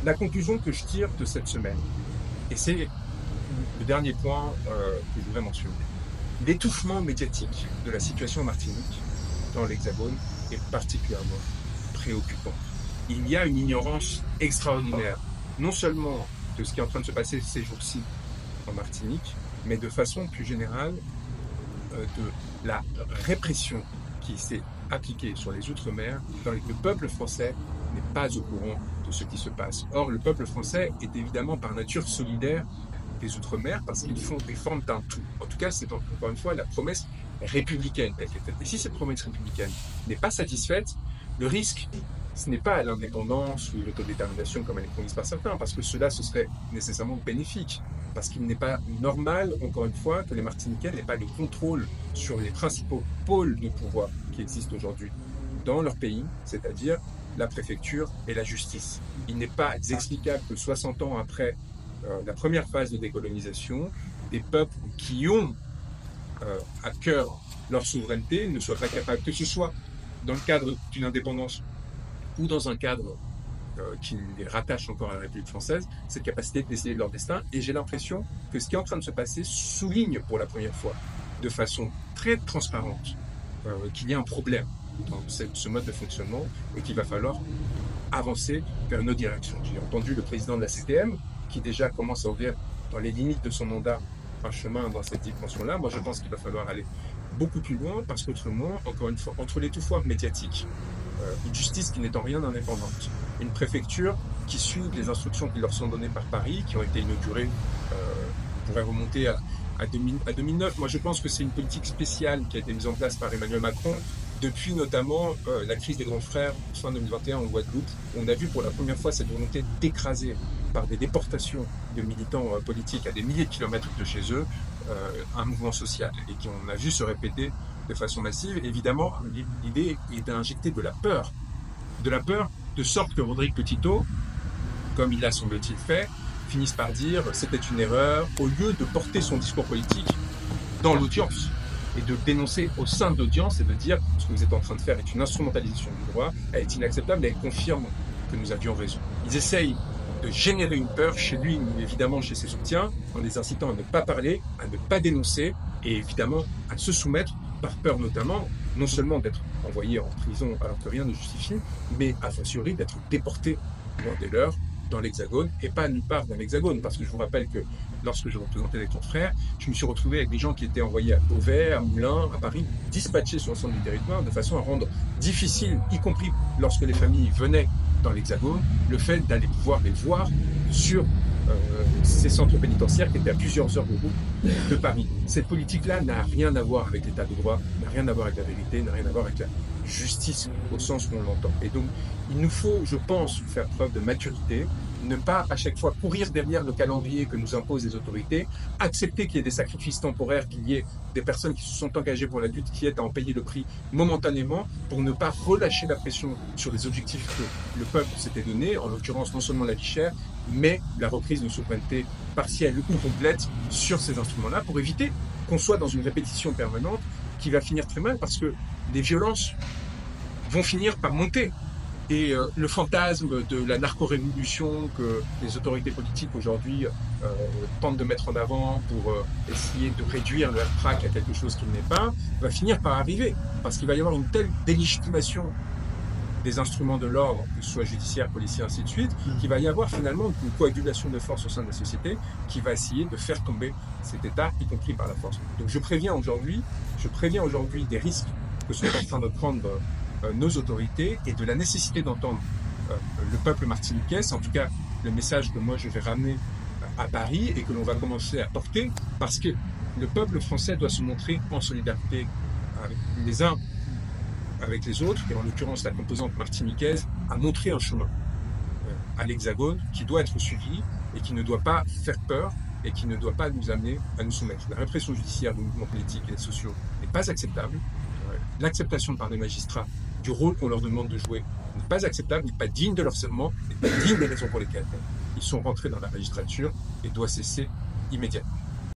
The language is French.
La conclusion que je tire de cette semaine, et c'est le dernier point que je voudrais mentionner, l'étouffement médiatique de la situation en Martinique, dans l'Hexagone, est particulièrement préoccupant. Il y a une ignorance extraordinaire, non seulement de ce qui est en train de se passer ces jours-ci en Martinique, mais de façon plus générale de la répression qui s'est appliquée sur les Outre-mer, dans lesquels le peuple français n'est pas au courant de ce qui se passe. Or, le peuple français est évidemment par nature solidaire des Outre-mer parce qu'ils forment un tout. En tout cas, c'est encore une fois la promesse républicaine qui a été faite. Et si cette promesse républicaine n'est pas satisfaite, le risque, ce n'est pas l'indépendance ou l'autodétermination comme elle est promise par certains, parce que cela, ce serait nécessairement bénéfique. Parce qu'il n'est pas normal, encore une fois, que les Martiniquais n'aient pas le contrôle sur les principaux pôles de pouvoir qui existent aujourd'hui dans leur pays, c'est-à-dire la préfecture et la justice. Il n'est pas explicable que 60 ans après la première phase de décolonisation, des peuples qui ont à cœur leur souveraineté ne soient pas capables, que ce soit dans le cadre d'une indépendance ou dans un cadre qui les rattache encore à la République française, cette capacité de décider de leur destin. Et j'ai l'impression que ce qui est en train de se passer souligne pour la première fois, de façon très transparente, qu'il y a un problème dans ce mode de fonctionnement et qu'il va falloir avancer vers une autre direction. J'ai entendu le président de la CTM qui déjà commence à ouvrir dans les limites de son mandat un chemin dans cette dimension-là. Moi, je pense qu'il va falloir aller beaucoup plus loin parce qu'autrement, encore une fois, entre l'étouffoir médiatique, une justice qui n'est en rien indépendante, une préfecture qui suit les instructions qui leur sont données par Paris, qui ont été inaugurées, pourrait remonter à 2009. Moi, je pense que c'est une politique spéciale qui a été mise en place par Emmanuel Macron depuis notamment la crise des grands frères fin 2021 en Guadeloupe. On a vu pour la première fois cette volonté d'écraser par des déportations de militants politiques à des milliers de kilomètres de chez eux un mouvement social et qu'on a vu se répéter de façon massive. Évidemment, l'idée est d'injecter de la peur, de sorte que Rodrigue Petitot, comme il l'a semble-t-il fait, finisse par dire c'était une erreur, au lieu de porter son discours politique dans l'audience et de dénoncer au sein de l'audience et de dire ce que vous êtes en train de faire est une instrumentalisation du droit, elle est inacceptable et elle confirme que nous avions raison. Ils essayent de générer une peur chez lui, évidemment chez ses soutiens, en les incitant à ne pas parler, à ne pas dénoncer et évidemment à se soumettre par peur notamment, non seulement d'être envoyé en prison alors que rien ne justifie, mais a fortiori d'être déporté loin des leurs dans l'Hexagone et pas nulle part dans l'Hexagone, parce que je vous rappelle que lorsque je représentais les confrères, je me suis retrouvé avec des gens qui étaient envoyés à Beauvais, à Moulins, à Paris, dispatchés sur l'ensemble du territoire de façon à rendre difficile, y compris lorsque les familles venaient dans l'Hexagone, le fait d'aller pouvoir les voir sur ces centres pénitentiaires qui étaient à plusieurs heures de route de Paris. Cette politique-là n'a rien à voir avec l'état de droit, n'a rien à voir avec la vérité, n'a rien à voir avec la justice au sens où on l'entend. Et donc, il nous faut, je pense, faire preuve de maturité, ne pas à chaque fois courir derrière le calendrier que nous imposent les autorités, accepter qu'il y ait des sacrifices temporaires, qu'il y ait des personnes qui se sont engagées pour la lutte, qui aient à en payer le prix momentanément, pour ne pas relâcher la pression sur les objectifs que le peuple s'était donné, en l'occurrence non seulement la vie chère, mais la reprise de souveraineté partielle ou complète sur ces instruments-là, pour éviter qu'on soit dans une répétition permanente qui va finir très mal, parce que les violences vont finir par monter. Et le fantasme de la narco-révolution que les autorités politiques aujourd'hui tentent de mettre en avant pour essayer de réduire le RPRAC à quelque chose qu'il n'est pas, va finir par arriver. Parce qu'il va y avoir une telle délégitimation des instruments de l'ordre, que ce soit judiciaire, policier, ainsi de suite, qu'il va y avoir finalement une coagulation de force au sein de la société qui va essayer de faire tomber cet État, y compris par la force. Donc je préviens aujourd'hui des risques que sont en train de prendre nos autorités et de la nécessité d'entendre le peuple martiniquais. C'est en tout cas le message que moi je vais ramener à Paris et que l'on va commencer à porter, parce que le peuple français doit se montrer en solidarité avec les uns avec les autres, et en l'occurrence la composante martiniquaise a montré un chemin à l'Hexagone qui doit être suivi et qui ne doit pas faire peur et qui ne doit pas nous amener à nous soumettre. La répression judiciaire des mouvements politiques et sociaux n'est pas acceptable. L'acceptation par des magistrats du rôle qu'on leur demande de jouer n'est pas acceptable, n'est pas digne de leur serment, n'est pas digne des raisons pour lesquelles ils sont rentrés dans la magistrature et doit cesser immédiatement.